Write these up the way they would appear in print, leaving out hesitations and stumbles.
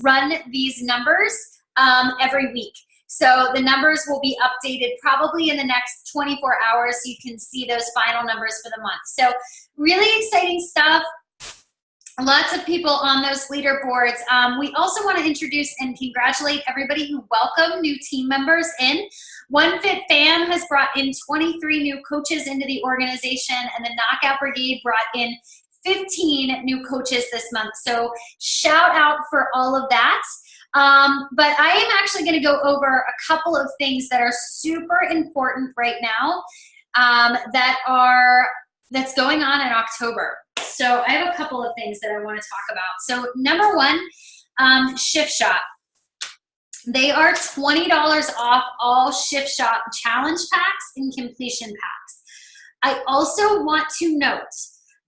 run these numbers every week. So the numbers will be updated probably in the next 24 hours so you can see those final numbers for the month. So really exciting stuff. Lots of people on those leaderboards. We also want to introduce and congratulate everybody who welcomed new team members in. OneFit Fam has brought in 23 new coaches into the organization, and the Knockout Brigade brought in 15 new coaches this month. So shout out for all of that. But I am actually going to go over a couple of things that are super important right now that's going on in October. So I have a couple of things that I want to talk about. So number one, Shift Shop. They are $20 off all Shift Shop challenge packs and completion packs. I also want to note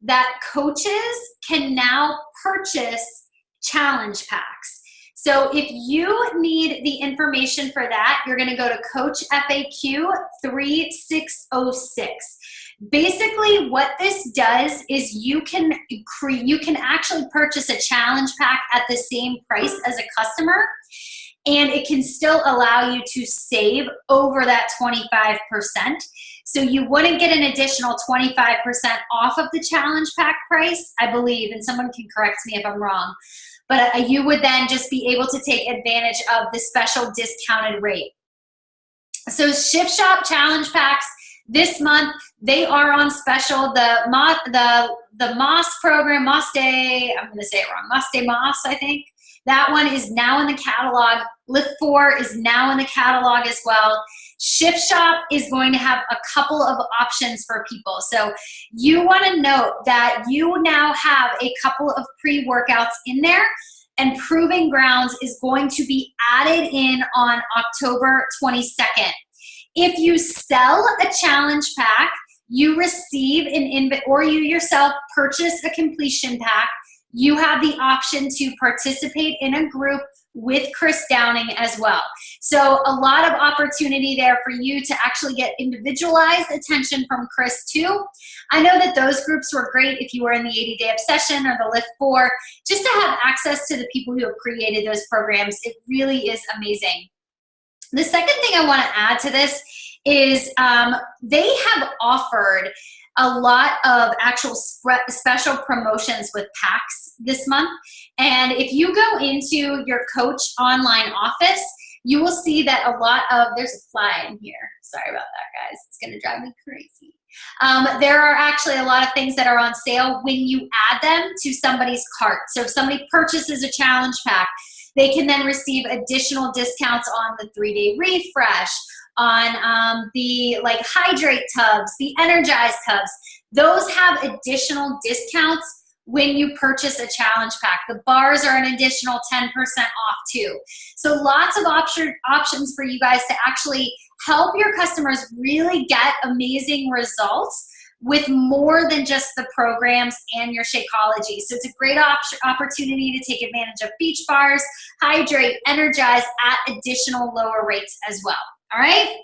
that coaches can now purchase challenge packs. So if you need the information for that, you're going to go to Coach FAQ 3606. Basically, what this does is you can actually purchase a challenge pack at the same price as a customer, and it can still allow you to save over that 25%. So you wouldn't get an additional 25% off of the challenge pack price, I believe, and someone can correct me if I'm wrong. But you would then just be able to take advantage of the special discounted rate. So Shift Shop challenge packs this month, they are on special. The Moss program, Moss Day, I'm going to say it wrong, Moss Day Moss, I think. That one is now in the catalog. Lift 4 is now in the catalog as well. Shift Shop is going to have a couple of options for people. So you want to note that you now have a couple of pre-workouts in there, and Proving Grounds is going to be added in on October 22nd. If you sell a challenge pack, you receive or you yourself purchase a completion pack, you have the option to participate in a group with Chris Downing as well. So a lot of opportunity there for you to actually get individualized attention from Chris too. I know that those groups were great if you were in the 80-day obsession or the Lift 4, just to have access to the people who have created those programs. It really is amazing. The second thing I want to add to this is they have offered a lot of actual special promotions with packs this month. And if you go into your coach online office, you will see that a lot of, there's a fly in here. Sorry about that, guys. It's going to drive me crazy. There are actually a lot of things that are on sale when you add them to somebody's cart. So if somebody purchases a challenge pack, they can then receive additional discounts on the 3-day refresh, on the hydrate tubs, the energize tubs. Those have additional discounts when you purchase a challenge pack. The bars are an additional 10% off too. So lots of options for you guys to actually help your customers really get amazing results with more than just the programs and your Shakeology. So it's a great opportunity to take advantage of beach bars, hydrate, energize at additional lower rates as well. All right.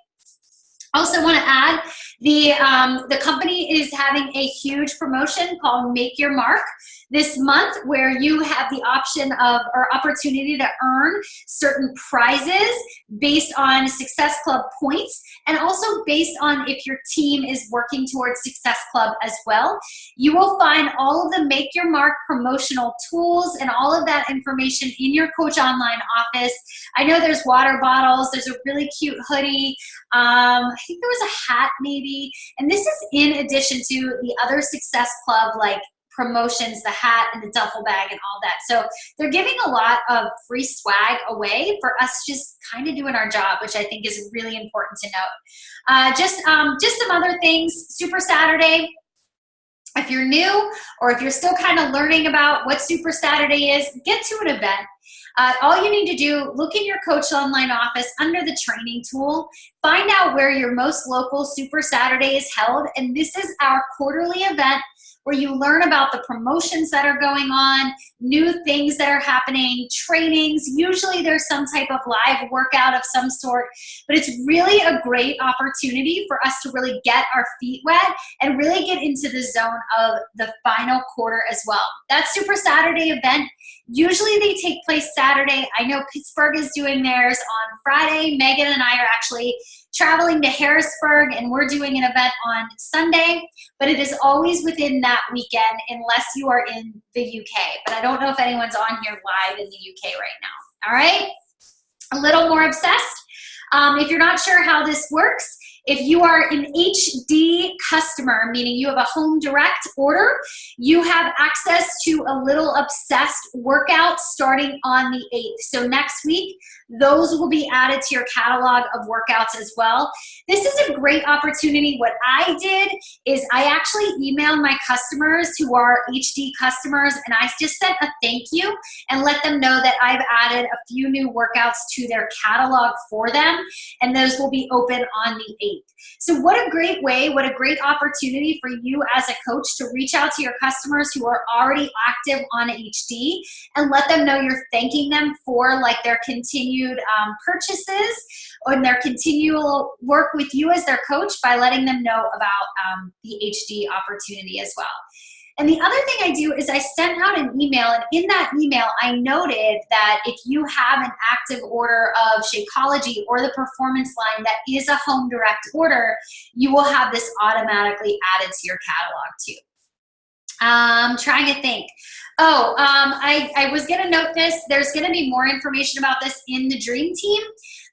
Also want to add, the company is having a huge promotion called Make Your Mark this month, where you have the option of or opportunity to earn certain prizes based on Success Club points, and also based on if your team is working towards Success Club as well. You will find all of the Make Your Mark promotional tools and all of that information in your Coach Online office. I know there's water bottles, there's a really cute hoodie, I think there was a hat maybe, and this is in addition to the other Success Club promotions, the hat and the duffel bag and all that. So they're giving a lot of free swag away for us just kind of doing our job, which I think is really important to note. Just some other things. Super Saturday. If you're new or if you're still kind of learning about what Super Saturday is, get to an event. All you need to do, look in your Coach Online office under the training tool, find out where your most local Super Saturday is held, and this is our quarterly event where you learn about the promotions that are going on, new things that are happening, trainings. Usually there's some type of live workout of some sort, but it's really a great opportunity for us to really get our feet wet and really get into the zone of the final quarter as well. That Super Saturday event, usually they take place Saturday. I know Pittsburgh is doing theirs on Friday. Megan and I are actually traveling to Harrisburg, and we're doing an event on Sunday, but it is always within that weekend unless you are in the UK. But I don't know if anyone's on here live in the UK right now. All right? A little more obsessed. If you're not sure how this works, if you are an HD customer, meaning you have a home direct order, you have access to a Little Obsessed workout starting on the 8th. So next week, those will be added to your catalog of workouts as well. This is a great opportunity. What I did is I actually emailed my customers who are HD customers, and I just sent a thank you and let them know that I've added a few new workouts to their catalog for them, and those will be open on the 8th. So what a great way, what a great opportunity for you as a coach to reach out to your customers who are already active on HD and let them know you're thanking them for like their continued purchases or their continual work with you as their coach by letting them know about the HD opportunity as well. And the other thing I do is I sent out an email, and in that email I noted that if you have an active order of Shakeology or the Performance line that is a home direct order, you will have this automatically added to your catalog too. Trying to think. I was going to note this. There's going to be more information about this in the Dream Team.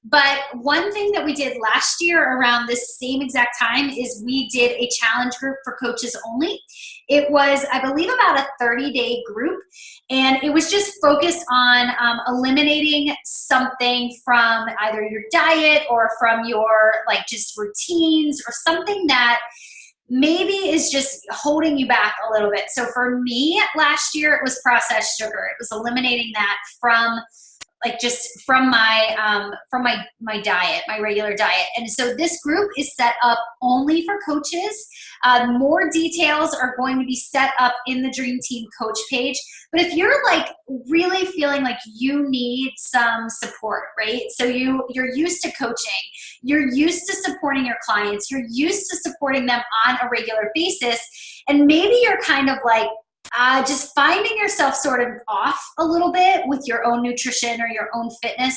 But one thing that we did last year around this same exact time is we did a challenge group for coaches only. It was, I believe, about a 30-day group, and it was just focused on eliminating something from either your diet or from your like just routines or something that maybe is just holding you back a little bit. So for me last year, it was processed sugar. It was eliminating that from my diet, my regular diet. And so this group is set up only for coaches. More details are going to be set up in the Dream Team coach page. But if you're like really feeling like you need some support, right? So you're used to coaching, you're used to supporting your clients, you're used to supporting them on a regular basis, and maybe you're kind of like, just finding yourself sort of off a little bit with your own nutrition or your own fitness,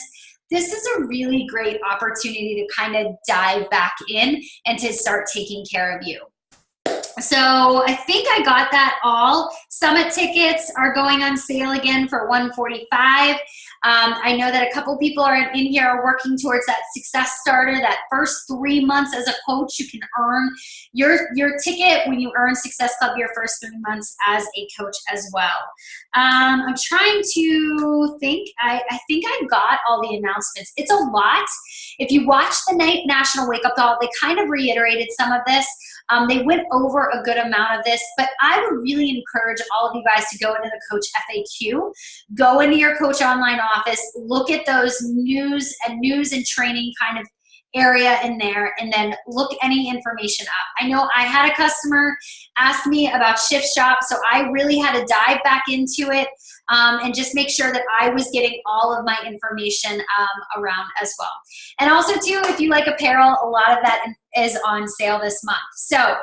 this is a really great opportunity to kind of dive back in and to start taking care of you. So I think I got that all. Summit tickets are going on sale again for $145. I know that a couple people are in here are working towards that success starter. That first 3 months as a coach, you can earn your ticket when you earn Success Club your first 3 months as a coach as well. I'm trying to think. I think I got all the announcements. It's a lot. If you watch the National Wake Up Call, they kind of reiterated some of this. They went over a good amount of this, but I would really encourage all of you guys to go into the Coach FAQ, go into your Coach Online office, look at those news and training kind of area in there, and then look any information up. I know I had a customer ask me about Shift Shop, so I really had to dive back into it and just make sure that I was getting all of my information around as well. And also too, if you like apparel, a lot of that is on sale this month. So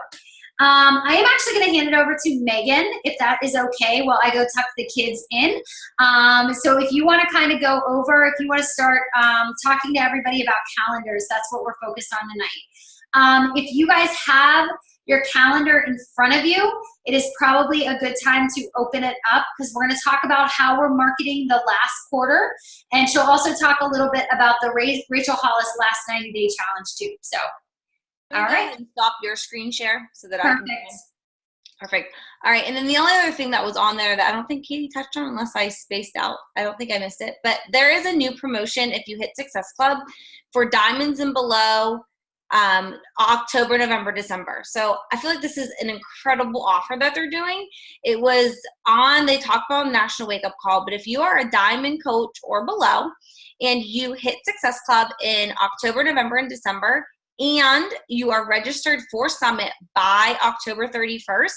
I am actually going to hand it over to Megan, if that is okay, while I go tuck the kids in. So if you want to kind of go over, if you want to start talking to everybody about calendars, that's what we're focused on tonight. If you guys have your calendar in front of you, it is probably a good time to open it up because we're going to talk about how we're marketing the last quarter. And she'll also talk a little bit about the Rachel Hollis last 90-day challenge too. So, all right. And stop your screen share so that I can. Perfect. All right. And then the only other thing that was on there that I don't think Katie touched on unless I spaced out, I don't think I missed it, but there is a new promotion if you hit Success Club for Diamonds and Below October, November, December. So I feel like this is an incredible offer that they're doing. It was on, they talked about National Wake Up Call, but if you are a Diamond coach or below and you hit Success Club in October, November, and December, and you are registered for Summit by October 31st,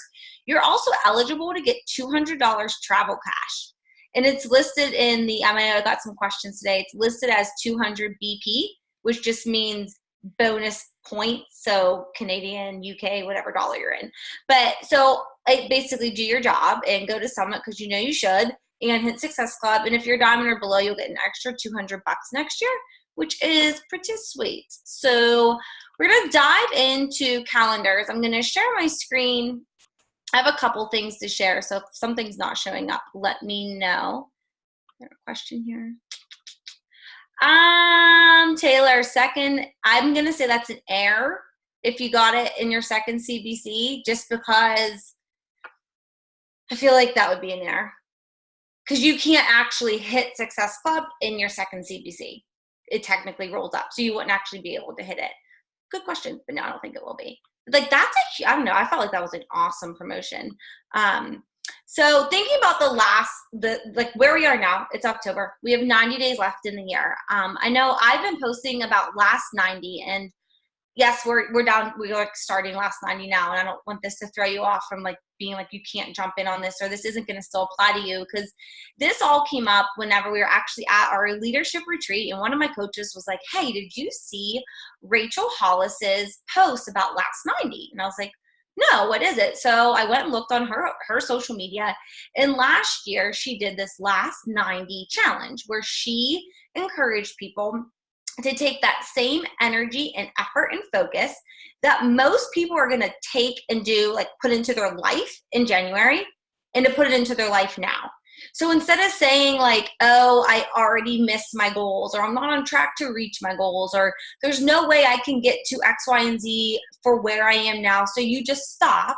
you're also eligible to get $200 travel cash. And it's listed in the, I mean, I got some questions today. It's listed as 200 BP, which just means bonus points. So Canadian, UK, whatever dollar you're in. But so basically do your job and go to Summit because you know you should, and hit Success Club. And if you're diamond or below, you'll get an extra $200 next year, which is pretty sweet. So we're going to dive into calendars. I'm going to share my screen. I have a couple things to share. So if something's not showing up, let me know. There's a question here. Taylor, second, I'm going to say that's an error if you got it in your second CBC, just because I feel like that would be an error. Because you can't actually hit Success Club in your second CBC. It technically rolls up, so you wouldn't actually be able to hit it. Good question, but no, I don't think it will be. Like that's I don't know, I felt like that was an awesome promotion. So thinking about like where we are now, it's October. We have 90 days left in the year. I know I've been posting about last 90, and yes, we're down. We're like starting last 90 now, and I don't want this to throw you off from like being like you can't jump in on this or this isn't going to still apply to you, because this all came up whenever we were actually at our leadership retreat, and one of my coaches was like, "Hey, did you see Rachel Hollis's post about last 90?" And I was like, "No, what is it?" So I went and looked on her social media, and last year she did this last 90 challenge where she encouraged people to take that same energy and effort and focus that most people are going to take and do, like put into their life in January, and to put it into their life now. So instead of saying like, oh, I already missed my goals, or I'm not on track to reach my goals, or there's no way I can get to X, Y, and Z for where I am now. So you just stop,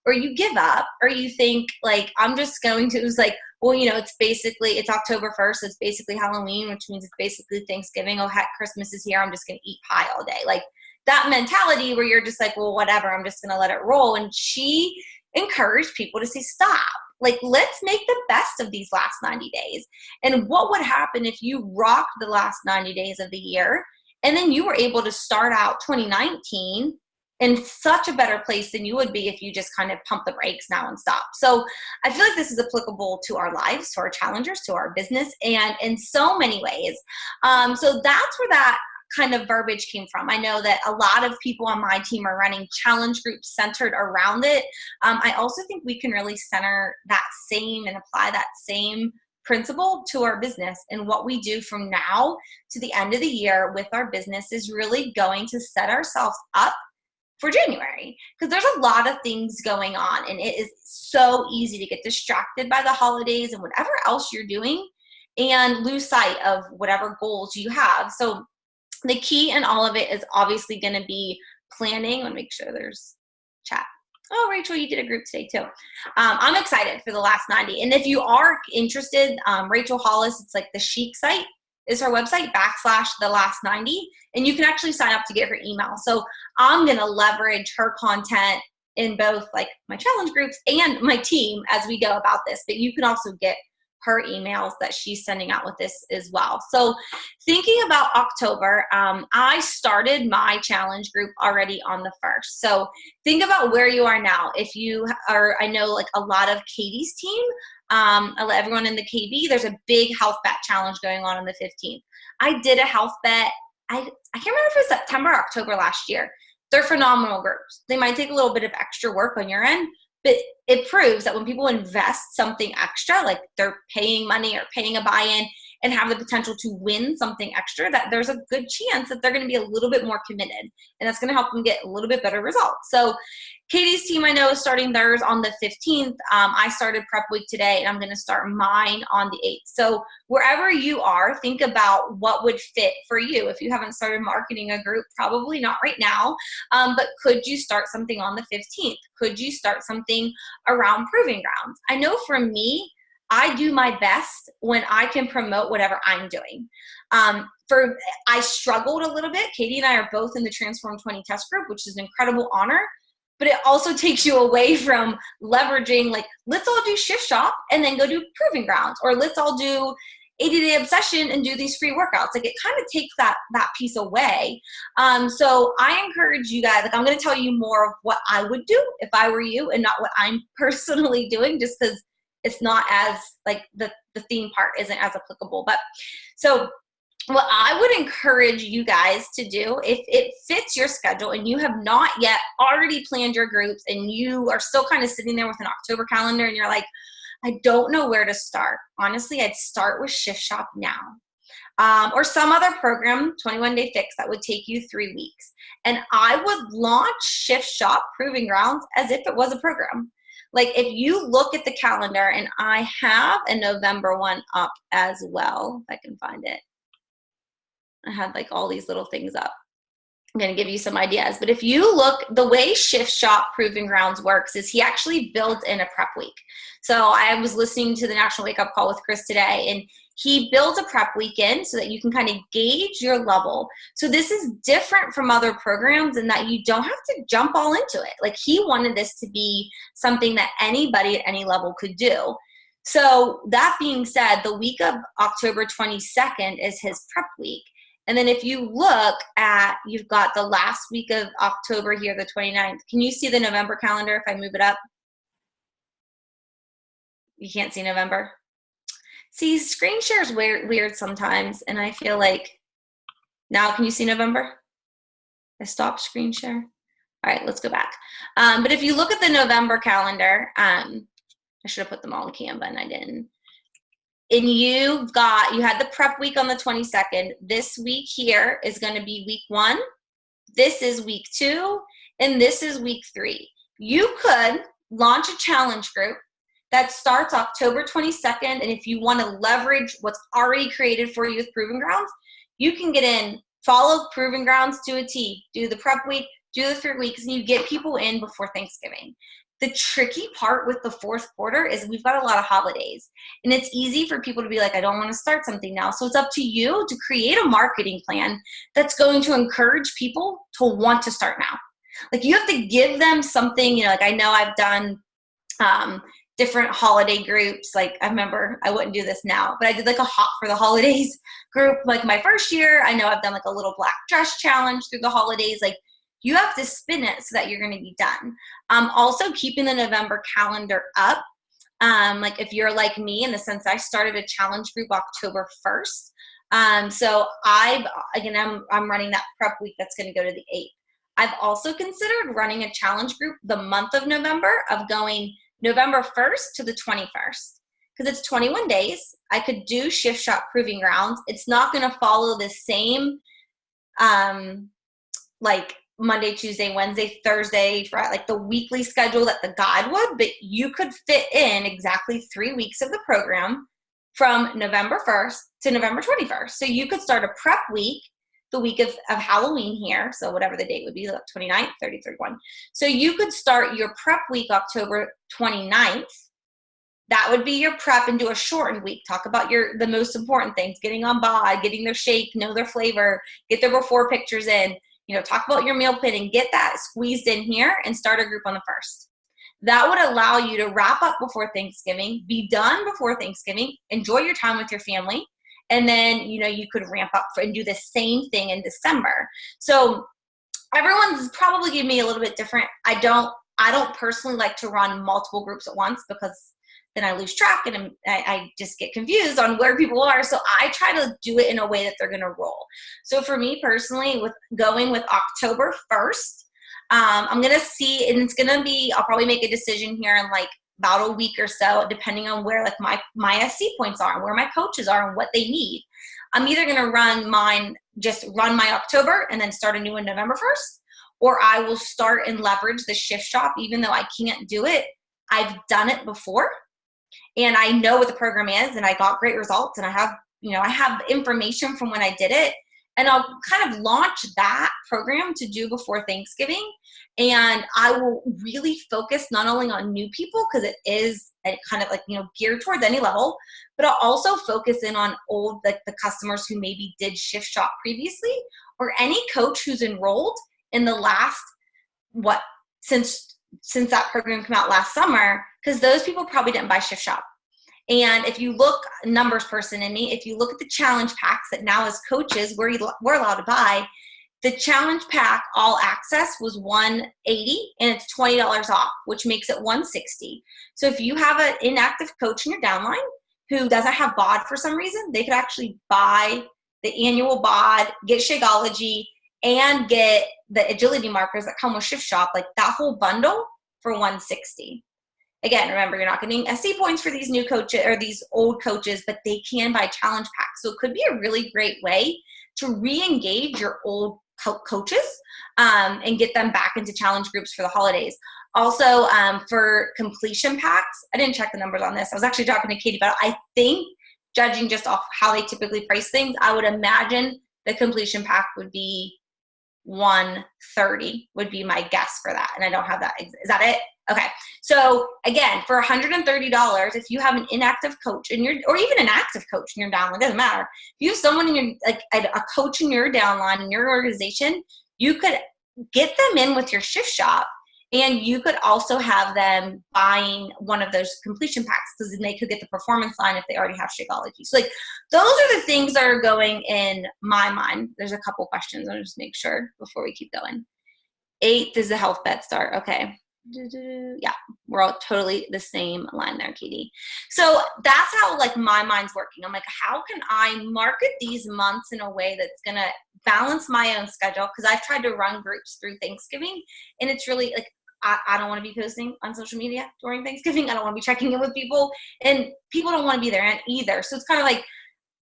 or you give up, or you think like, I'm just going to, it was like, well, you know, it's October 1st. It's basically Halloween, which means it's basically Thanksgiving. Oh, heck, Christmas is here. I'm just going to eat pie all day. Like that mentality where you're just like, well, whatever, I'm just going to let it roll. And she encouraged people to say, stop. Like, let's make the best of these last 90 days. And what would happen if you rocked the last 90 days of the year, and then you were able to start out 2019 in such a better place than you would be if you just kind of pump the brakes now and stop. So I feel like this is applicable to our lives, to our challengers, to our business, and in so many ways. So that's where that kind of verbiage came from. I know that a lot of people on my team are running challenge groups centered around it. I also think we can really center that same and apply that same principle to our business, and what we do from now to the end of the year with our business is really going to set ourselves up for January, because there's a lot of things going on, and it is so easy to get distracted by the holidays and whatever else you're doing and lose sight of whatever goals you have. So the key in all of it is obviously going to be planning. Let me make sure there's chat. Oh, Rachel, you did a group today too. I'm excited for the last 90. And if you are interested, Rachel Hollis, it's like the Chic site is her website, /the last 90. And you can actually sign up to get her email. So I'm going to leverage her content in both like my challenge groups and my team as we go about this. But you can also get her emails that she's sending out with this as well. So thinking about October, I started my challenge group already on the 1st. So think about where you are now. If you are, I know like a lot of Katie's team, everyone in the KB, there's a big health bet challenge going on the 15th. I did a health bet. I can't remember if it was September or October last year. They're phenomenal groups. They might take a little bit of extra work on your end, but it proves that when people invest something extra, like they're paying money or paying a buy-in and have the potential to win something extra, that there's a good chance that they're going to be a little bit more committed, and that's going to help them get a little bit better results. So Katie's team, I know, is starting theirs on the 15th. I started prep week today, and I'm going to start mine on the 8th. So wherever you are, think about what would fit for you. If you haven't started marketing a group, probably not right now, but could you start something on the 15th? Could you start something around Proving Grounds? I know for me, I do my best when I can promote whatever I'm doing. I struggled a little bit. Katie and I are both in the Transform 20 test group, which is an incredible honor, but it also takes you away from leveraging, like, let's all do Shift Shop and then go do Proving Grounds, or let's all do, 80-day obsession and do these free workouts. Like, it kind of takes that piece away. So I encourage you guys, like, I'm going to tell you more of what I would do if I were you and not what I'm personally doing, just because it's not as, like, the theme part isn't as applicable. But so what I would encourage you guys to do, if it fits your schedule and you have not yet already planned your groups and you are still kind of sitting there with an October calendar and you're like, I don't know where to start. Honestly, I'd start with Shift Shop Now. Or some other program, 21-Day Fix, that would take you 3 weeks. And I would launch Shift Shop Proving Grounds as if it was a program. Like, if you look at the calendar, and I have a November one up as well, if I can find it. I had like all these little things up. I'm going to give you some ideas. But if you look, the way Shift Shop Proving Grounds works is he actually builds in a prep week. So I was listening to the National Wake Up Call with Chris today, and he builds a prep weekend so that you can kind of gauge your level. So this is different from other programs in that you don't have to jump all into it. Like, he wanted this to be something that anybody at any level could do. So that being said, the week of October 22nd is his prep week. And then if you look at, you've got the last week of October here, the 29th. Can you see the November calendar if I move it up? You can't see November? See, screen share is weird sometimes, and I feel like, now can you see November? I stopped screen share. All right, let's go back. But if you look at the November calendar, I should have put them all in Canva, and I didn't. And you had the prep week on the 22nd. This week here is going to be week 1. This is week 2. And this is week 3. You could launch a challenge group that starts October 22nd. And if you want to leverage what's already created for you with Proving Grounds, you can get in, follow Proving Grounds to a T, do the prep week, do the 3 weeks, and you get people in before Thanksgiving. The tricky part with the fourth quarter is we've got a lot of holidays, and it's easy for people to be like, I don't want to start something now. So it's up to you to create a marketing plan that's going to encourage people to want to start now. Like, you have to give them something, like, I know I've done different holiday groups. Like, I remember, I wouldn't do this now, but I did like a hot for the holidays group. Like, my first year, I know I've done like a little black dress challenge through the holidays. Like, you have to spin it so that you're going to be done. Also, keeping the November calendar up. Like, if you're like me, in the sense I started a challenge group October 1st. So I'm running that prep week that's going to go to the 8th. I've also considered running a challenge group the month of November, of going November 1st to the 21st. Because it's 21 days. I could do Shift Shop Proving Grounds. It's not going to follow the same, like, Monday, Tuesday, Wednesday, Thursday, Friday, like the weekly schedule that the guide would, but you could fit in exactly 3 weeks of the program from November 1st to November 21st. So you could start a prep week, the week of Halloween here, so whatever the date would be, like 29th, 30th, 31. So you could start your prep week October 29th. That would be your prep, and do a shortened week. Talk about the most important things, getting on bod, getting their shake, know their flavor, get their before pictures in. Talk about your meal plan and get that squeezed in here and start a group on the 1st. That would allow you to wrap up before Thanksgiving, be done before Thanksgiving, enjoy your time with your family, and then, you could ramp up and do the same thing in December. So everyone's probably giving me a little bit different. I don't personally like to run multiple groups at once, because then I lose track and I just get confused on where people are. So I try to do it in a way that they're going to roll. So for me personally, with going with October 1st, I'm going to see, and it's going to be, I'll probably make a decision here in like about a week or so, depending on where like my SC points are and where my coaches are and what they need. I'm either going to run my October and then start a new one November 1st, or I will start and leverage the Shift Shop. Even though I can't do it, I've done it before. And I know what the program is, and I got great results, and I have information from when I did it, and I'll kind of launch that program to do before Thanksgiving. And I will really focus not only on new people, because it is kind of like, geared towards any level, but I'll also focus in on old, like the customers who maybe did Shift Shop previously, or any coach who's enrolled in the last, since that program came out last summer, because those people probably didn't buy Shift Shop. And if you look, numbers person in me, if you look at the challenge packs that now as coaches we're allowed to buy, the challenge pack all access was $180 and it's $20 off, which makes it $160. So if you have an inactive coach in your downline who doesn't have BOD for some reason, they could actually buy the annual BOD, get Shakeology, and get the agility markers that come with Shift Shop, like that whole bundle for $160. Again, remember, you're not getting SC points for these new coaches or these old coaches, but they can buy challenge packs. So it could be a really great way to re-engage your old coaches and get them back into challenge groups for the holidays. Also, for completion packs, I didn't check the numbers on this. I was actually talking to Katie about it. I think, judging just off how they typically price things, I would imagine the completion pack would be $130 would be my guess for that. And I don't have that. Is that it? Okay. So again, for $130, if you have an inactive coach in your, or even an active coach in your downline, doesn't matter. If you have someone in your, like a coach in your downline in your organization, you could get them in with your Shift Shop, and you could also have them buying one of those completion packs, because then they could get the performance line if they already have Shakeology. So like, those are the things that are going in my mind. There's a couple questions. I'll just make sure before we keep going. 8th is the health bet start. Okay. Yeah, we're all totally the same line there, Katie. So that's how like my mind's working. I'm like, how can I market these months in a way that's going to balance my own schedule? Because I've tried to run groups through Thanksgiving, and it's really like, I don't want to be posting on social media during Thanksgiving. I don't want to be checking in with people, and people don't want to be there either. So it's kind of like,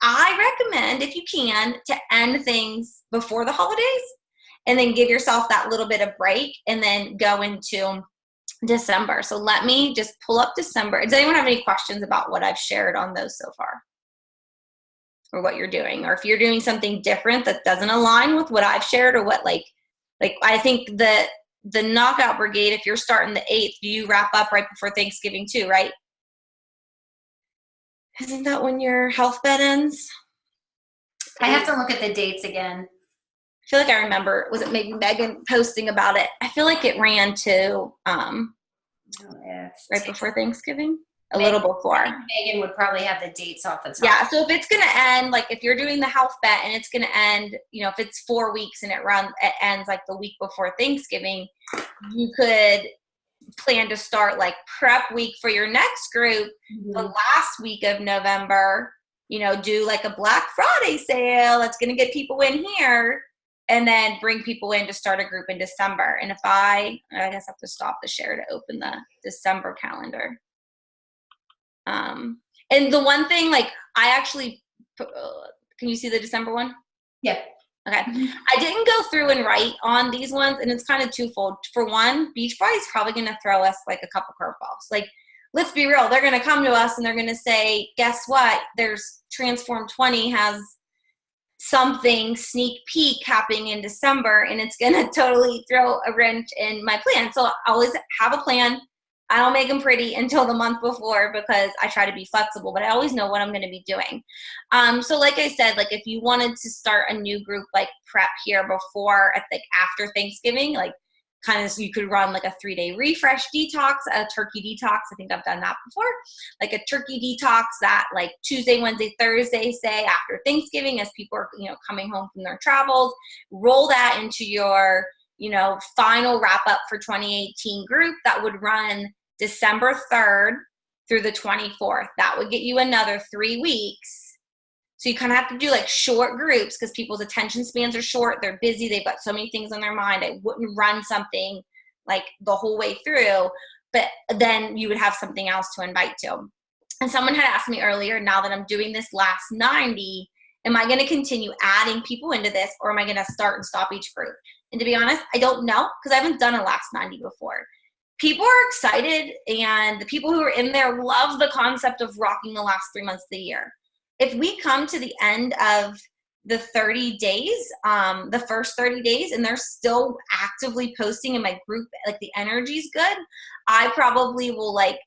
I recommend, if you can, to end things before the holidays and then give yourself that little bit of break and then go into December. So let me just pull up December. Does anyone have any questions about what I've shared on those so far? Or what you're doing? Or if you're doing something different that doesn't align with what I've shared, or what like I think that the knockout brigade, if you're starting the 8th, you wrap up right before Thanksgiving too, right? Isn't that when your health bet ends? I have to look at the dates again. I feel like I remember, was it maybe Megan posting about it? I feel like it ran to right before Thanksgiving, a little before. Megan would probably have the dates off the top. Yeah, so if it's going to end, like if you're doing the health bet and it's going to end, you know, if it's 4 weeks and it ends like the week before Thanksgiving, you could plan to start like prep week for your next group the last week of November, you know, do like a Black Friday sale that's going to get people in here, and then bring people in to start a group in December. And if I guess I have to stop the share to open the December calendar. And the one thing, like I actually, can you see the December one? Yeah. Okay. I didn't go through and write on these ones, and it's kind of twofold. For one, Beachbody is probably going to throw us like a couple curveballs. Like, let's be real. They're going to come to us and they're going to say, guess what? There's Transform 20 has something sneak peek happening in December, and it's going to totally throw a wrench in my plan. So I always have a plan. I don't make them pretty until the month before, because I try to be flexible, but I always know what I'm going to be doing. So like I said, like if you wanted to start a new group, like prep here before, like after Thanksgiving, like kind of, you could run like a 3-day refresh detox, a turkey detox. I think I've done that before. Like a turkey detox that like Tuesday, Wednesday, Thursday, say after Thanksgiving, as people are, you know, coming home from their travels, roll that into your, you know, final wrap up for 2018 group that would run December 3rd through the 24th. That would get you another 3 weeks. So you kind of have to do like short groups, because people's attention spans are short. They're busy. They've got so many things on their mind. I wouldn't run something like the whole way through, but then you would have something else to invite to. And someone had asked me earlier, now that I'm doing this last 90, am I going to continue adding people into this, or am I going to start and stop each group? And to be honest, I don't know, because I haven't done a last 90 before. People are excited, and the people who are in there love the concept of rocking the last 3 months of the year. If we come to the end of the 30 days, the first 30 days, and they're still actively posting in my group, like the energy's good, I probably will like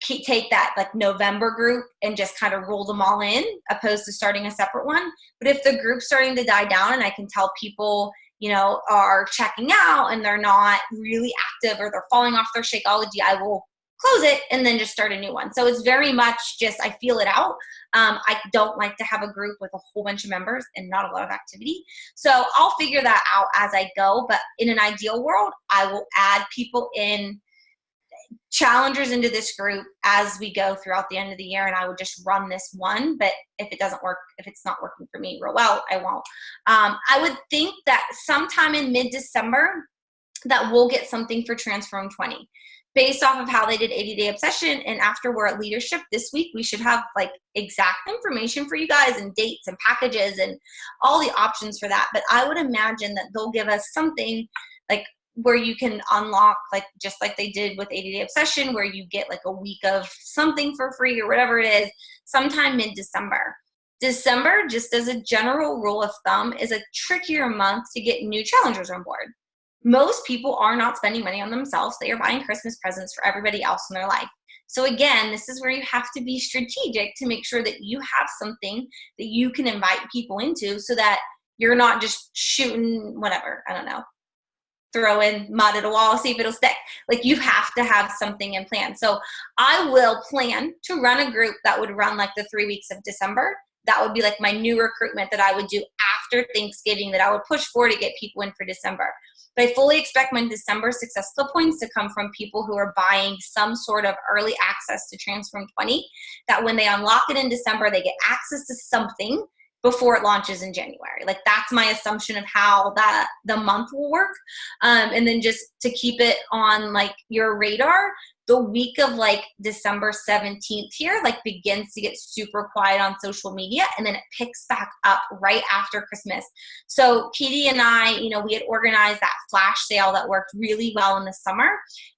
take that like November group and just kind of roll them all in, opposed to starting a separate one. But if the group's starting to die down and I can tell people, you know, are checking out and they're not really active, or they're falling off their Shakeology, I will close it, and then just start a new one. So it's very much just, I feel it out. I don't like to have a group with a whole bunch of members and not a lot of activity. So I'll figure that out as I go. But in an ideal world, I will add people in, challengers into this group as we go throughout the end of the year, and I would just run this one. But if it doesn't work, if it's not working for me real well, I won't. I would think that sometime in mid-December that we'll get something for Transform 20 based off of how they did 80-Day Obsession. And after we're at leadership this week, we should have like exact information for you guys and dates and packages and all the options for that. But I would imagine that they'll give us something like where you can unlock, like just like they did with 80-Day Obsession, where you get like a week of something for free or whatever it is, sometime mid-December. December, just as a general rule of thumb, is a trickier month to get new challengers on board. Most people are not spending money on themselves. They are buying Christmas presents for everybody else in their life. So again, this is where you have to be strategic to make sure that you have something that you can invite people into so that you're not just shooting whatever, I don't know, throw in mud at a wall, see if it'll stick. Like, you have to have something in plan. So I will plan to run a group that would run like the 3 weeks of December. That would be like my new recruitment that I would do after Thanksgiving, that I would push for to get people in for December. But I fully expect my December Success Club points to come from people who are buying some sort of early access to Transform 20, that when they unlock it in December, they get access to something before it launches in January. Like, that's my assumption of how that the month will work. And then just to keep it on like your radar, the week of like December 17th here, like, begins to get super quiet on social media, and then it picks back up right after Christmas. So Katie and I, we had organized that flash sale that worked really well in the summer.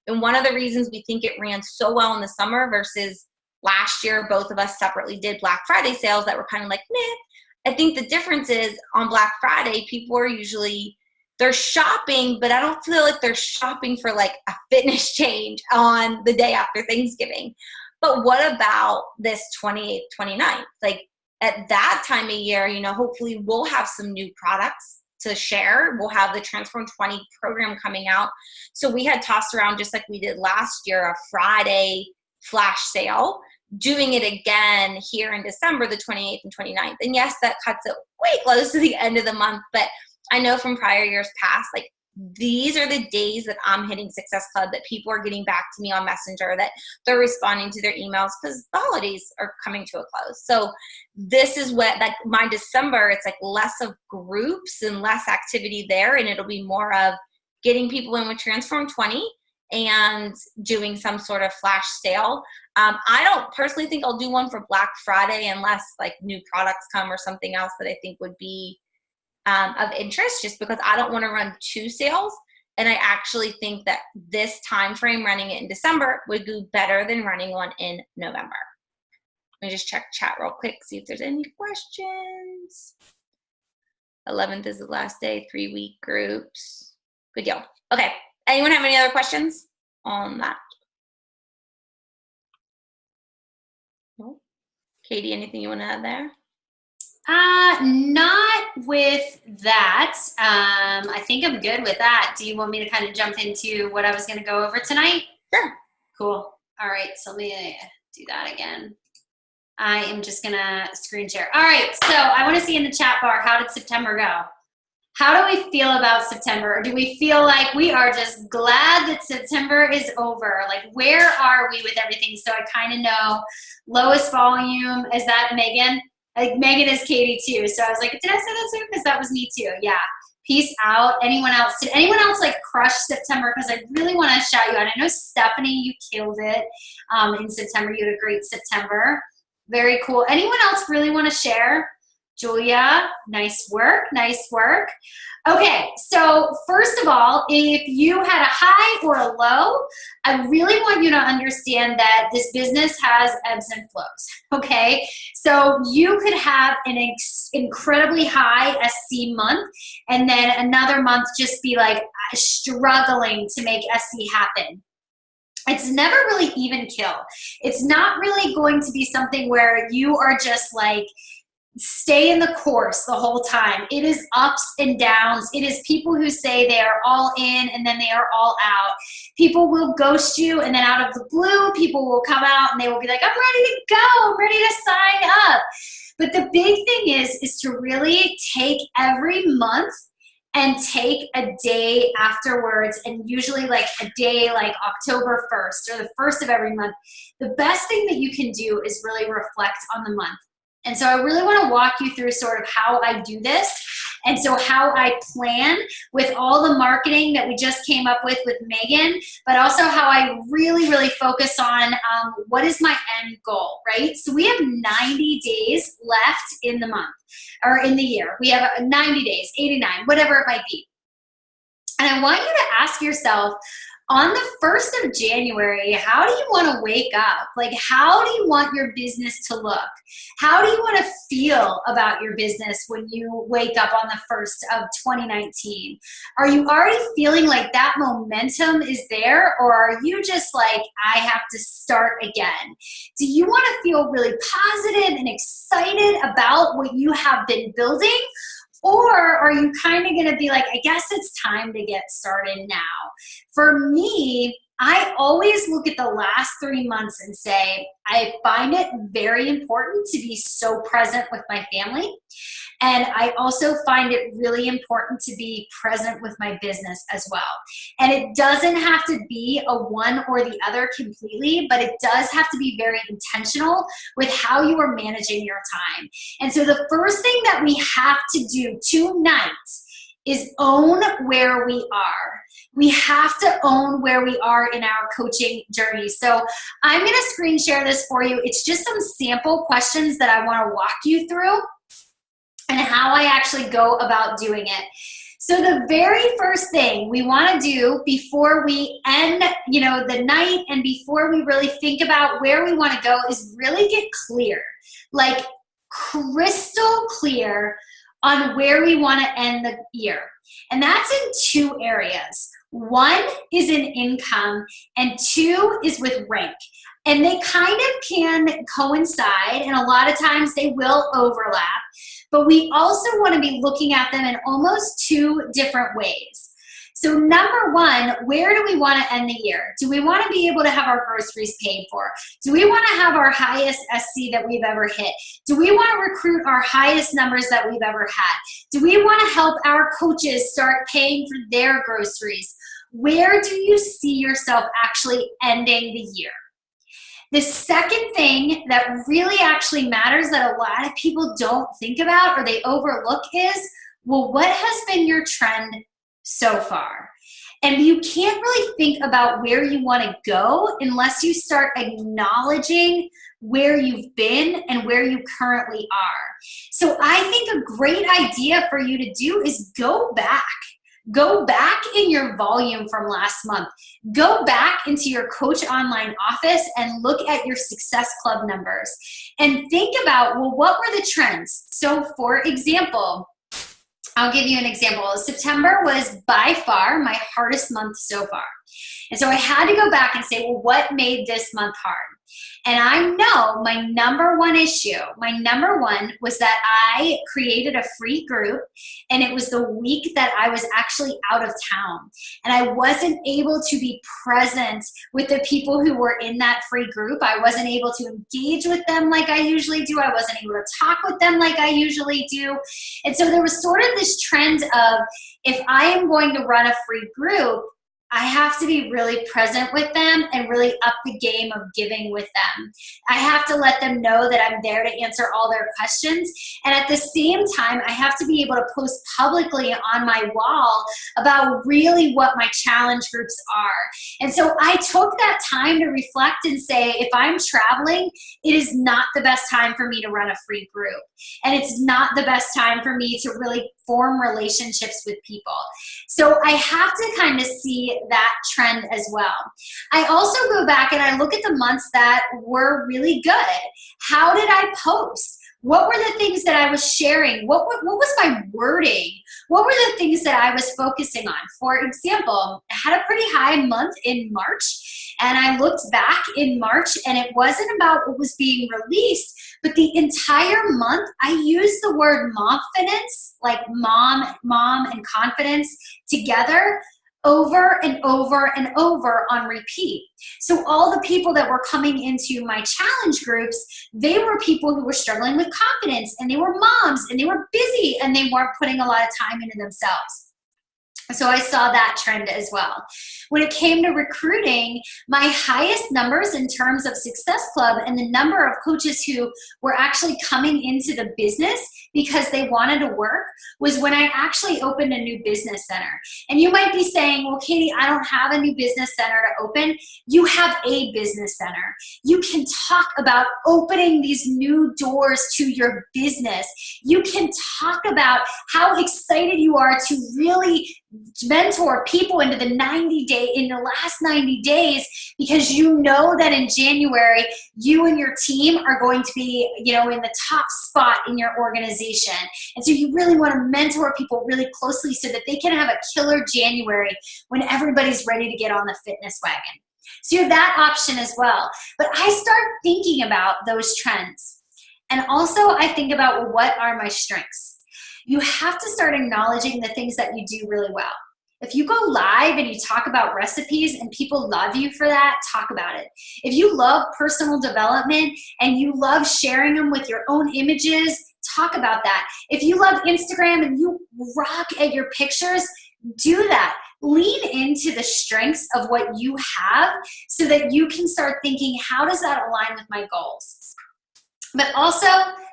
And one of the reasons we think it ran so well in the summer versus last year, both of us separately did Black Friday sales that were kind of like, meh. I think the difference is on Black Friday, people are usually, they're shopping, but I don't feel like they're shopping for like a fitness change on the day after Thanksgiving. But what about this 28th, 29th? Like, at that time of year, hopefully we'll have some new products to share. We'll have the Transform 20 program coming out. So we had tossed around, just like we did last year, a Friday flash sale, doing it again here in December, the 28th and 29th. And yes, that cuts it way close to the end of the month, but I know from prior years past, like, these are the days that I'm hitting Success Club, that people are getting back to me on Messenger, that they're responding to their emails because the holidays are coming to a close. So this is what, like, my December, it's like less of groups and less activity there, and it'll be more of getting people in with Transform 20 and doing some sort of flash sale. I don't personally think I'll do one for Black Friday unless like new products come or something else that I think would be of interest, just because I don't want to run two sales. And I actually think that this time frame, running it in December, would do better than running one in November. Let me just check chat real quick, see if there's any questions. 11th is the last day, 3-week groups. Good deal. Okay. Anyone have any other questions on that? No? Katie, anything you want to add there? Not with that. I think I'm good with that. Do you want me to kind of jump into what I was going to go over tonight? Sure. Cool. All right. So let me do that again. I am just going to screen share. All right. So I want to see in the chat bar, how did September go? How do we feel about September? Or do we feel like we are just glad that September is over? Like, where are we with everything? So I kind of know lowest volume. Is that Megan? Like, Megan is Katie too. So I was like, did I say that too? Because that was me too. Yeah. Peace out. Anyone else? Did anyone else like crush September? Because I really want to shout you out. I know Stephanie, you killed it in September. You had a great September. Very cool. Anyone else really want to share? Julia, nice work, nice work. Okay, so first of all, if you had a high or a low, I really want you to understand that this business has ebbs and flows, okay? So you could have an incredibly high SC month, and then another month just be like struggling to make SC happen. It's never really even kill. It's not really going to be something where you are just like stay in the course the whole time. It is ups and downs. It is people who say they are all in and then they are all out. People will ghost you, and then out of the blue, people will come out and they will be like, I'm ready to go. I'm ready to sign up. But the big thing is to really take every month and take a day afterwards, and usually like a day like October 1st or the 1st of every month. The best thing that you can do is really reflect on the month. And so I really want to walk you through sort of how I do this, and so how I plan with all the marketing that we just came up with Megan, but also how I really, really focus on what is my end goal, right? So we have 90 days left in the month or in the year. We have 90 days, 89, whatever it might be. And I want you to ask yourself, on the 1st of January, how do you want to wake up? Like, how do you want your business to look? How do you want to feel about your business when you wake up on the 1st of 2019? Are you already feeling like that momentum is there, or are you just like, I have to start again? Do you want to feel really positive and excited about what you have been building? Or are you kind of going to be like, I guess it's time to get started now? For me, I always look at the last 3 months and say, I find it very important to be so present with my family. And I also find it really important to be present with my business as well. And it doesn't have to be a one or the other completely, but it does have to be very intentional with how you are managing your time. And so the first thing that we have to do tonight is own where we are. We have to own where we are in our coaching journey. So I'm going to screen share this for you. It's just some sample questions that I want to walk you through and how I actually go about doing it. So the very first thing we want to do before we end, the night, and before we really think about where we want to go, is really get clear, like crystal clear on where we want to end the year. And that's in 2 areas. 1 is in income, and 2 is with rank. And they kind of can coincide, and a lot of times they will overlap. But we also want to be looking at them in almost 2 different ways. So number 1, where do we want to end the year? Do we want to be able to have our groceries paid for? Do we want to have our highest SC that we've ever hit? Do we want to recruit our highest numbers that we've ever had? Do we want to help our coaches start paying for their groceries? Where do you see yourself actually ending the year? The second thing that really actually matters that a lot of people don't think about or they overlook is, well, what has been your trend so far? And you can't really think about where you want to go unless you start acknowledging where you've been and where you currently are. So I think a great idea for you to do is go back. Go back in your volume from last month. Go back into your Coach Online office and look at your Success Club numbers and think about, well, what were the trends? So for example, I'll give you an example. September was by far my hardest month so far. And so I had to go back and say, well, what made this month hard? And I know my number 1 issue, was that I created a free group, and it was the week that I was actually out of town. And I wasn't able to be present with the people who were in that free group. I wasn't able to engage with them like I usually do. I wasn't able to talk with them like I usually do. And so there was sort of this trend of, if I am going to run a free group, I have to be really present with them and really up the game of giving with them. I have to let them know that I'm there to answer all their questions. And at the same time, I have to be able to post publicly on my wall about really what my challenge groups are. And so I took that time to reflect and say, if I'm traveling, it is not the best time for me to run a free group. And it's not the best time for me to really form relationships with people. So I have to kind of see that trend as well. I also go back and I look at the months that were really good. How did I post? What were the things that I was sharing? What was my wording? What were the things that I was focusing on? For example, I had a pretty high month in March, and I looked back in March, and it wasn't about what was being released, but the entire month I use the word momfidence, like mom and confidence together, over and over and over on repeat. So all the people that were coming into my challenge groups, they were people who were struggling with confidence, and they were moms, and they were busy, and they weren't putting a lot of time into themselves. So I saw that trend as well. When it came to recruiting, my highest numbers in terms of Success Club and the number of coaches who were actually coming into the business because they wanted to work was when I actually opened a new business center. And you might be saying, well, Katie, I don't have a new business center to open. You have a business center. You can talk about opening these new doors to your business. You can talk about how excited you are to really mentor people into the last 90 days, because you know that in January you and your team are going to be, in the top spot in your organization. And so you really want to mentor people really closely so that they can have a killer January when everybody's ready to get on the fitness wagon. So you have that option as well. But I start thinking about those trends. And also I think about, well, what are my strengths? You have to start acknowledging the things that you do really well. If you go live and you talk about recipes and people love you for that, talk about it. If you love personal development and you love sharing them with your own images, talk about that. If you love Instagram and you rock at your pictures, do that. Lean into the strengths of what you have so that you can start thinking, how does that align with my goals? But also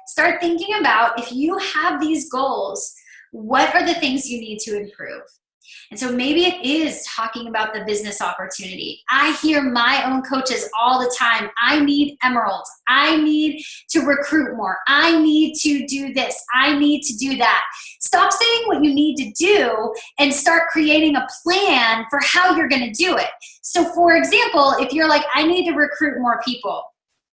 start thinking about, if you have these goals, what are the things you need to improve? And so maybe it is talking about the business opportunity. I hear my own coaches all the time. I need emeralds. I need to recruit more. I need to do this. I need to do that. Stop saying what you need to do and start creating a plan for how you're going to do it. So for example, if you're like, I need to recruit more people.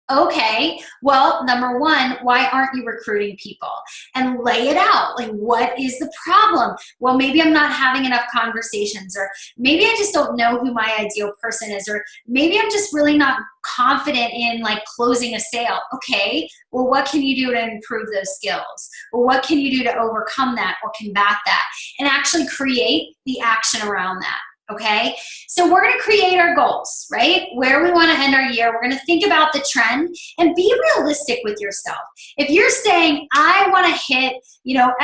Okay, well, number one, why aren't you recruiting people? And lay it out. Like, what is the problem? Well, maybe I'm not having enough conversations, or maybe I just don't know who my ideal person is, or maybe I'm just really not confident in like closing a sale. Okay, well, what can you do to improve those skills? Well, what can you do to overcome that or combat that? And actually create the action around that. Okay, so we're going to create our goals, right? Where we want to end our year. We're going to think about the trend and be realistic with yourself. If you're saying, I want to hit,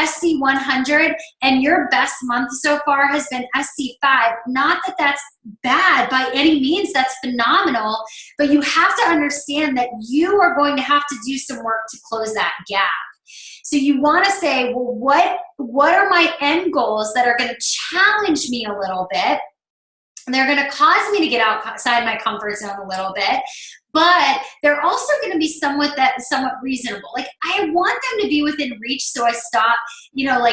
SC 100, and your best month so far has been SC 5, not that that's bad by any means, that's phenomenal, but you have to understand that you are going to have to do some work to close that gap. So you want to say, well, what are my end goals that are going to challenge me a little bit? They're going to cause me to get outside my comfort zone a little bit, but they're also going to be somewhat reasonable. Like, I want them to be within reach, so I stop,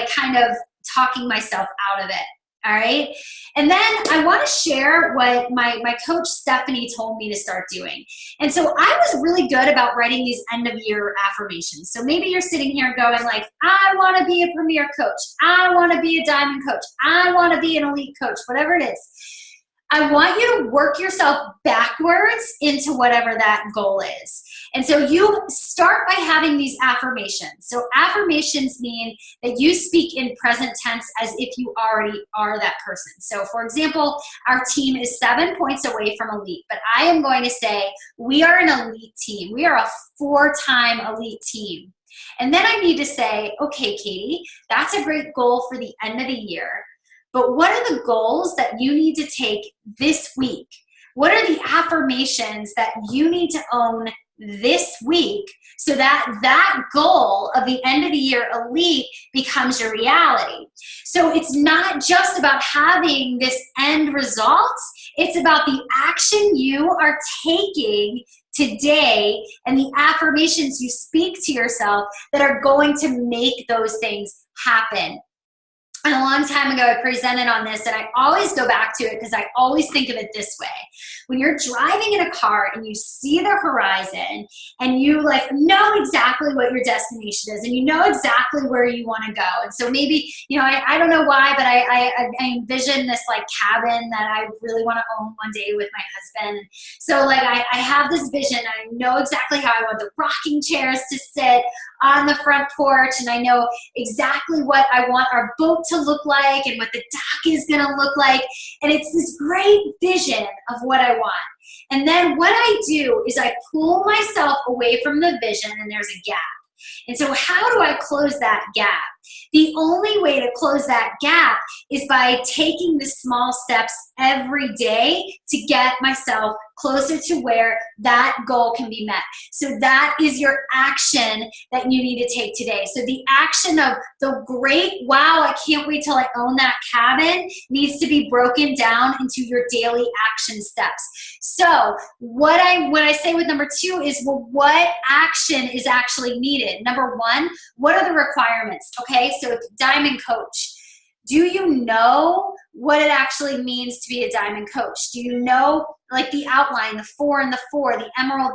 kind of talking myself out of it. All right. And then I want to share what my coach Stephanie told me to start doing. And so I was really good about writing these end of year affirmations. So maybe you're sitting here going like, I want to be a premier coach. I want to be a diamond coach. I want to be an elite coach, whatever it is. I want you to work yourself backwards into whatever that goal is. And so you start by having these affirmations. So affirmations mean that you speak in present tense as if you already are that person. So for example, our team is 7 points away from elite, but I am going to say we are an elite team. We are a 4-time elite team. And then I need to say, okay, Katie, that's a great goal for the end of the year. But what are the goals that you need to take this week? What are the affirmations that you need to own this week so that that goal of the end of the year elite becomes your reality? So it's not just about having this end results. It's about the action you are taking today and the affirmations you speak to yourself that are going to make those things happen. And a long time ago, I presented on this, and I always go back to it because I always think of it this way. When you're driving in a car and you see the horizon and you like know exactly what your destination is and you know exactly where you want to go. And so maybe, you know, I don't know why, but I envision this like cabin that I really want to own one day with my husband. So like I have this vision. I know exactly how I want the rocking chairs to sit on the front porch, and I know exactly what I want our boat to look like and what the dock is going to look like. And it's this great vision of what I want. And then what I do is I pull myself away from the vision, and there's a gap. And so how do I close that gap? The only way to close that gap is by taking the small steps every day to get myself closer to where that goal can be met. So that is your action that you need to take today. So the action of the great, wow, I can't wait till I own that cabin needs to be broken down into your daily action steps. So what I say with number 2 is, well, what action is actually needed? Number 1, what are the requirements? Okay, so diamond coach. Do you know what it actually means to be a diamond coach? Do you know like the outline, the 4 and the 4, the emerald,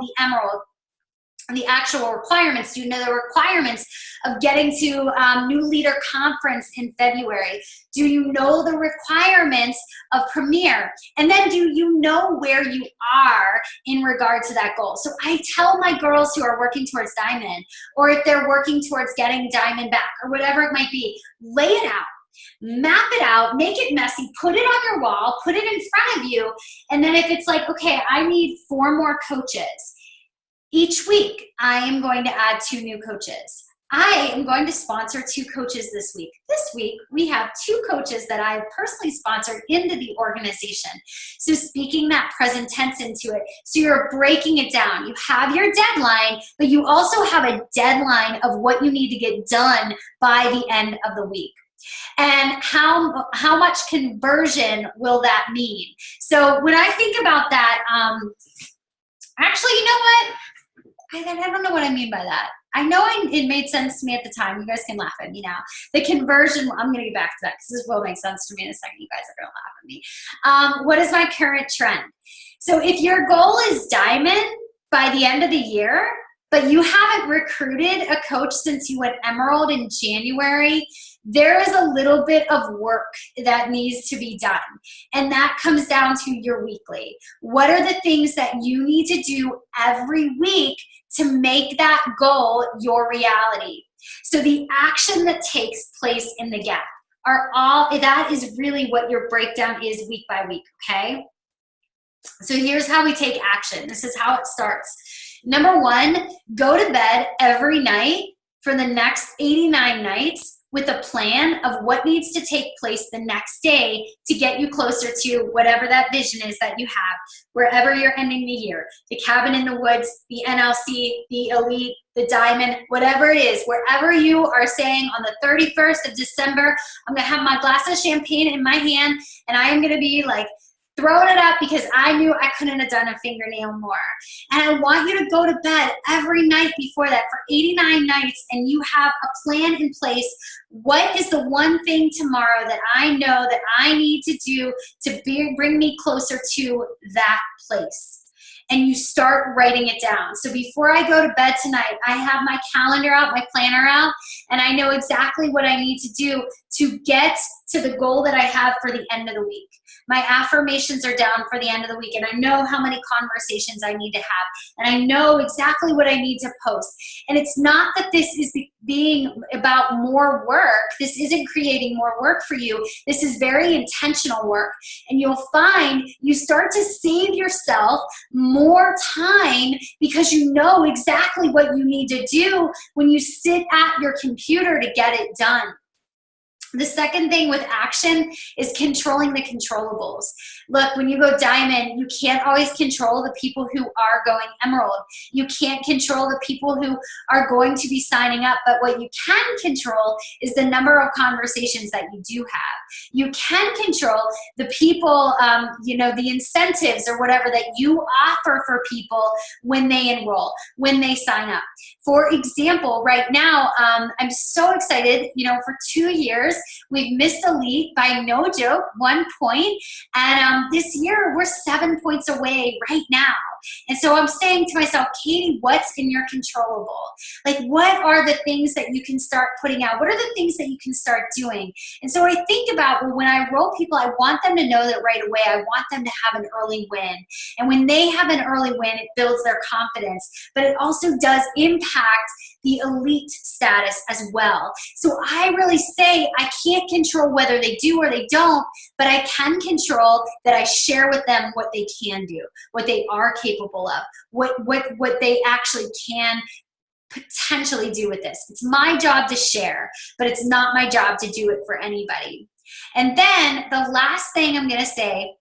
the actual requirements? Do you know the requirements of getting to New Leader Conference in February? Do you know the requirements of Premier? And then do you know where you are in regard to that goal? So I tell my girls who are working towards diamond, or if they're working towards getting diamond back, or whatever it might be, lay it out. Map it out, make it messy, put it on your wall, put it in front of you, and then if it's like, okay, I need 4 more coaches, each week I am going to add 2 new coaches. I am going to sponsor 2 coaches this week. This week, we have 2 coaches that I've personally sponsored into the organization. So speaking that present tense into it, so you're breaking it down. You have your deadline, but you also have a deadline of what you need to get done by the end of the week. And how much conversion will that mean? So when I think about that, actually, you know what? I don't know what I mean by that. I know it made sense to me at the time. You guys can laugh at me now. The conversion, I'm going to get back to that because this will make sense to me in a second. You guys are going to laugh at me. What is my current trend? So if your goal is diamond by the end of the year, but you haven't recruited a coach since you went emerald in January, there is a little bit of work that needs to be done. And that comes down to your weekly. What are the things that you need to do every week to make that goal your reality? So the action that takes place in the gap that is really what your breakdown is week by week, okay? So here's how we take action. This is how it starts. Number 1, go to bed every night for the next 89 nights with a plan of what needs to take place the next day to get you closer to whatever that vision is that you have, wherever you're ending the year. The cabin in the woods, the NLC, the elite, the diamond, whatever it is, wherever you are saying on the 31st of December, I'm gonna have my glass of champagne in my hand and I am gonna be like, throwing it up because I knew I couldn't have done a fingernail more. And I want you to go to bed every night before that for 89 nights and you have a plan in place. What is the one thing tomorrow that I know that I need to do to bring me closer to that place? And you start writing it down. So before I go to bed tonight, I have my calendar out, my planner out, and I know exactly what I need to do to get to the goal that I have for the end of the week. My affirmations are down for the end of the week, and I know how many conversations I need to have, and I know exactly what I need to post. And it's not that this is being about more work. This isn't creating more work for you. This is very intentional work. And you'll find you start to save yourself more time because you know exactly what you need to do when you sit at your computer to get it done. The second thing with action is controlling the controllables. Look, when you go diamond, you can't always control the people who are going emerald. You can't control the people who are going to be signing up, but what you can control is the number of conversations that you do have. You can control the people, the incentives or whatever that you offer for people when they enroll, when they sign up. For example, right now, I'm so excited, for 2 years, We've missed elite by no joke, 1 point. And this year we're 7 points away right now. And so I'm saying to myself, Katie, what's in your controllable? Like, what are the things that you can start putting out? What are the things that you can start doing? And so I think about, well, when I roll people, I want them to know that right away. I want them to have an early win. And when they have an early win, it builds their confidence. But it also does impact the elite status as well. So I really say I can't control whether they do or they don't, but I can control that I share with them what they can do, what they are capable of, what they actually can potentially do with this. It's my job to share, but it's not my job to do it for anybody. And then the last thing I'm going to say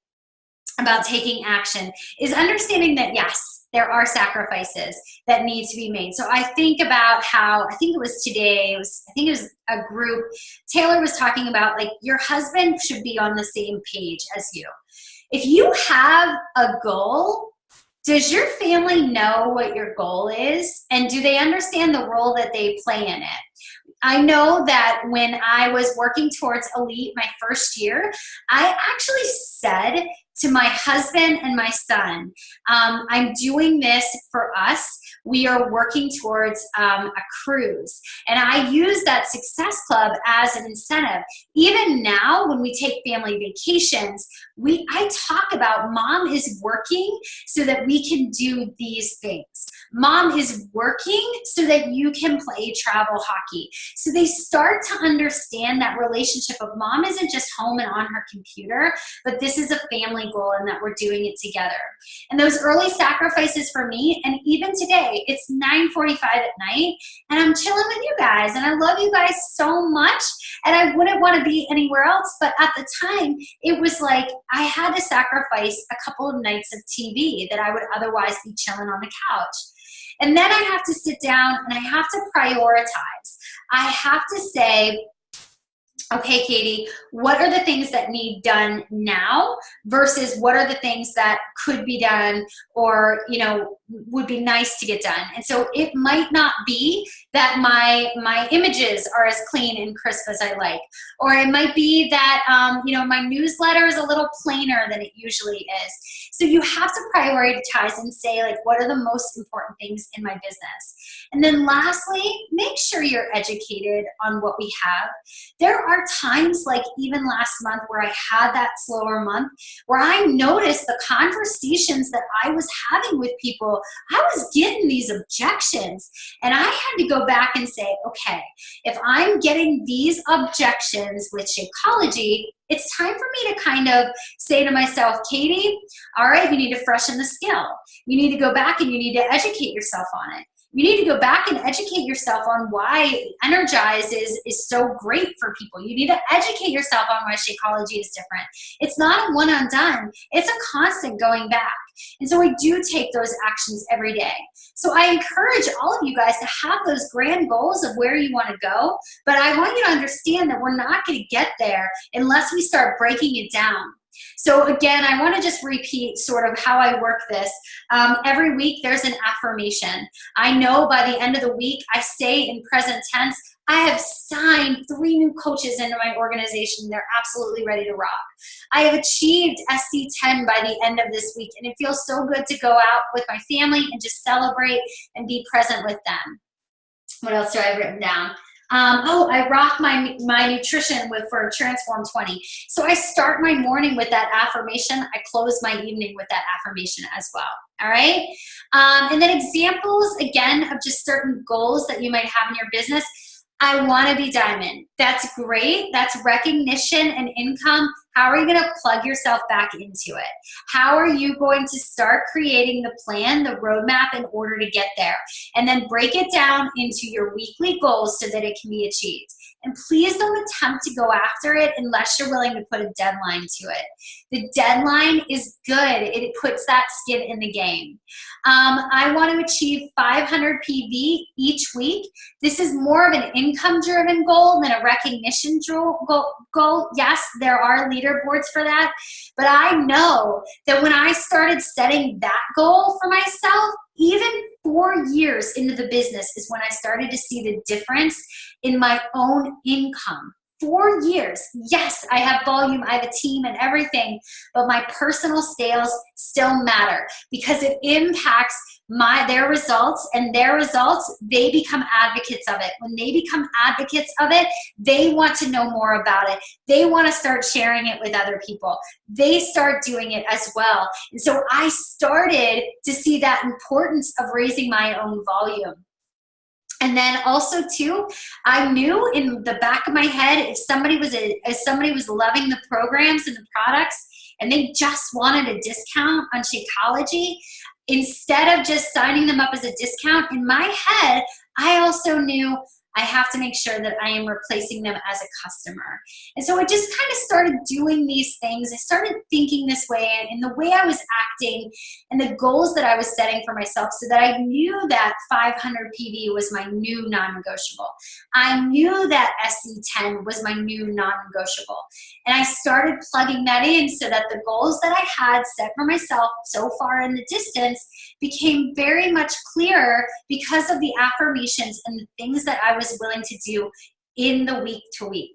about taking action is understanding that, yes, there are sacrifices that need to be made. So I think about how, I think it was today, I think it was a group, Taylor was talking about, like, your husband should be on the same page as you. If you have a goal, does your family know what your goal is? And do they understand the role that they play in it? I know that when I was working towards elite my first year, I actually said to my husband and my son, I'm doing this for us. We are working towards a cruise. And I use that Success Club as an incentive. Even now, when we take family vacations, I talk about mom is working so that we can do these things. Mom is working so that you can play travel hockey. So they start to understand that relationship of mom isn't just home and on her computer, but this is a family goal and that we're doing it together. And those early sacrifices for me, and even today, it's 9:45 at night and I'm chilling with you guys and I love you guys so much and I wouldn't want to be anywhere else. But at the time, it was like I had to sacrifice a couple of nights of TV that I would otherwise be chilling on the couch. And then I have to sit down and I have to prioritize. I have to say, okay, Katie, what are the things that need done now versus what are the things that could be done or, would be nice to get done? And so it might not be that my images are as clean and crisp as I like, or it might be that, my newsletter is a little plainer than it usually is. So you have to prioritize and say, like, what are the most important things in my business? And then lastly, make sure you're educated on what we have. There are times, like even last month, where I had that slower month, where I noticed the conversations that I was having with people, I was getting these objections. And I had to go back and say, okay, if I'm getting these objections with Shakeology, it's time for me to kind of say to myself, Katie, all right, you need to freshen the skill. You need to go back and you need to educate yourself on it. You need to go back and educate yourself on why Energize is so great for people. You need to educate yourself on why Shakeology is different. It's not a one and done. It's a constant going back. And so I do take those actions every day. So I encourage all of you guys to have those grand goals of where you want to go. But I want you to understand that we're not going to get there unless we start breaking it down. So again, I want to just repeat sort of how I work this. Every week there's an affirmation. I know by the end of the week, I say in present tense, I have signed 3 new coaches into my organization. They're absolutely ready to rock. I have achieved SC10 by the end of this week, and it feels so good to go out with my family and just celebrate and be present with them. What else do I have written down? I rock my nutrition for Transform 20. So I start my morning with that affirmation. I close my evening with that affirmation as well. All right. And then examples, again, of just certain goals that you might have in your business. I want to be diamond. That's great. That's recognition and income. How are you going to plug yourself back into it? How are you going to start creating the plan, the roadmap in order to get there? And then break it down into your weekly goals so that it can be achieved. And please don't attempt to go after it unless you're willing to put a deadline to it. The deadline is good. It puts that skin in the game. I want to achieve 500 PV each week. This is more of an income-driven goal than a recognition goal. Yes, there are leaderboards for that. But I know that when I started setting that goal for myself, even 4 years into the business is when I started to see the difference in my own income. 4 years, yes, I have volume, I have a team and everything, but my personal sales still matter because it impacts their results, and their results, they become advocates of it. When they become advocates of it, they want to know more about it. They want to start sharing it with other people. They start doing it as well. And so I started to see that importance of raising my own volume. And then also too, I knew in the back of my head, if somebody was loving the programs and the products and they just wanted a discount on Shakeology, instead of just signing them up as a discount, in my head, I also knew I have to make sure that I am replacing them as a customer. And so I just kind of started doing these things. I started thinking this way, and the way I was acting and the goals that I was setting for myself, so that I knew that 500 PV was my new non-negotiable. I knew that SC10 was my new non-negotiable. And I started plugging that in so that the goals that I had set for myself so far in the distance became very much clearer because of the affirmations and the things that I was willing to do in the week to week,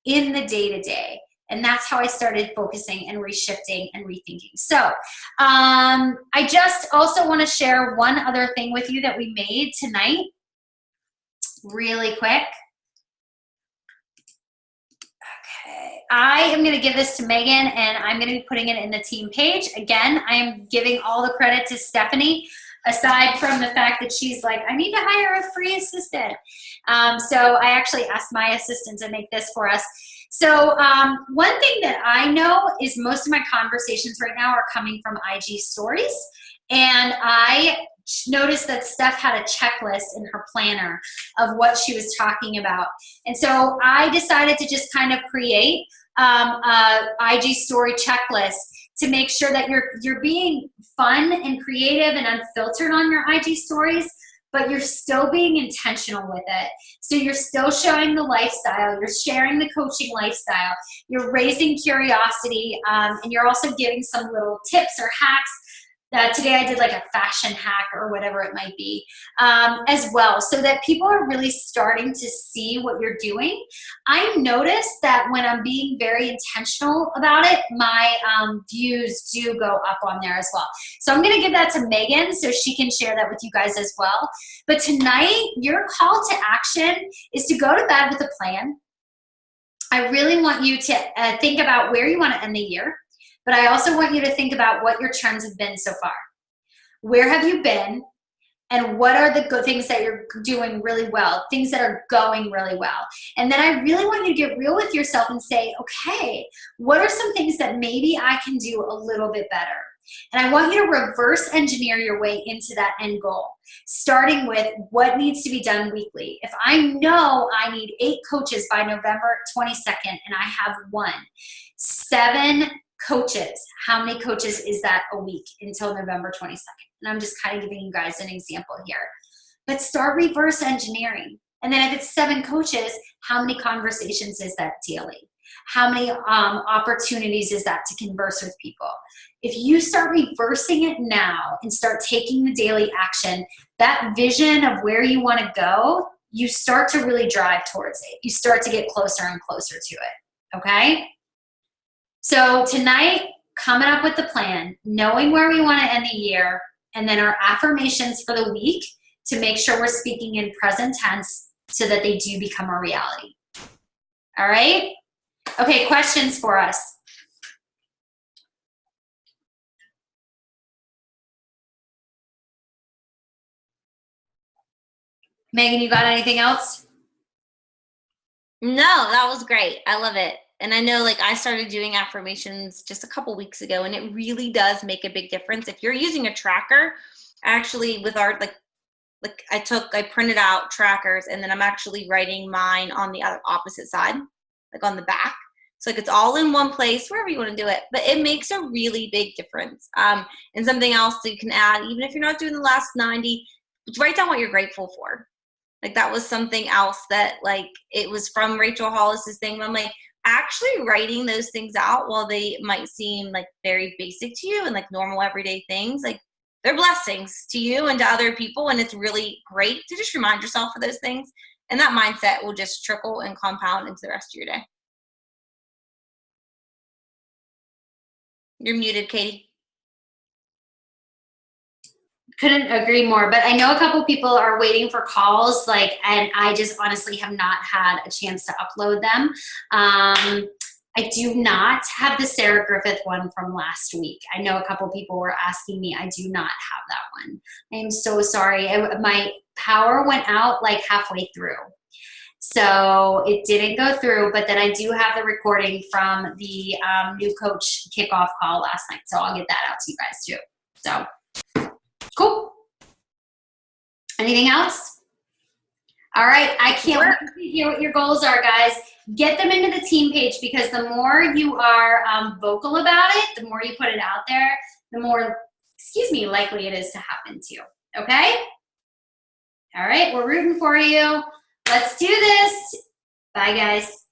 in the day to day. And that's how I started focusing and reshifting and rethinking. So I just also want to share one other thing with you that we made tonight really quick. Okay, I am going to give this to Megan, and I'm going to be putting it in the team page. Again, I am giving all the credit to Stephanie, aside from the fact that she's like, I need to hire a free assistant. So I actually asked my assistant to make this for us. So one thing that I know is most of my conversations right now are coming from IG stories. And I noticed that Steph had a checklist in her planner of what she was talking about. And so I decided to just kind of create a IG story checklist to make sure that you're being fun and creative and unfiltered on your IG stories, but you're still being intentional with it. So you're still showing the lifestyle, you're sharing the coaching lifestyle, you're raising curiosity, and you're also giving some little tips or hacks. Today I did like a fashion hack or whatever it might be as well, so that people are really starting to see what you're doing. I noticed that when I'm being very intentional about it, my views do go up on there as well. So I'm gonna give that to Megan so she can share that with you guys as well. But tonight, your call to action is to go to bed with a plan. I really want you to think about where you want to end the year. But I also want you to think about what your trends have been so far. Where have you been? And what are the good things that you're doing really well, things that are going really well? And then I really want you to get real with yourself and say, okay, what are some things that maybe I can do a little bit better? And I want you to reverse engineer your way into that end goal, starting with what needs to be done weekly. If I know I need 8 coaches by November 22nd and I have 1, 7 coaches, how many coaches is that a week until November 22nd? And I'm just kind of giving you guys an example here. But start reverse engineering. And then if it's 7 coaches, how many conversations is that daily? How many opportunities is that to converse with people? If you start reversing it now and start taking the daily action, that vision of where you want to go, you start to really drive towards it. You start to get closer and closer to it, okay? So tonight, coming up with the plan, knowing where we want to end the year, and then our affirmations for the week to make sure we're speaking in present tense so that they do become a reality. All right? Okay, questions for us? Megan, you got anything else? No, that was great. I love it. And I know, like, I started doing affirmations just a couple weeks ago, and it really does make a big difference. If you're using a tracker, actually with our, I printed out trackers, and then I'm actually writing mine on the other opposite side, like on the back. So like it's all in one place, wherever you want to do it, but it makes a really big difference. And something else that you can add, even if you're not doing the last 90, write down what you're grateful for. Like that was something else that, like, it was from Rachel Hollis's thing. I'm like, actually writing those things out, while they might seem like very basic to you and like normal everyday things, like they're blessings to you and to other people. And it's really great to just remind yourself of those things. And that mindset will just trickle and compound into the rest of your day. You're muted, Katie. Couldn't agree more, but I know a couple people are waiting for calls, and I just honestly have not had a chance to upload them. I do not have the Sarah Griffith one from last week. I know a couple people were asking me. I do not have that one. I am so sorry. My power went out like halfway through. So it didn't go through, but then I do have the recording from the new coach kickoff call last night. So I'll get that out to you guys too. So cool. Anything else? All right. I can't wait to hear what your goals are, guys. Get them into the team page, because the more you are vocal about it, the more you put it out there, the more, likely it is to happen to you. Okay? All right. We're rooting for you. Let's do this. Bye, guys.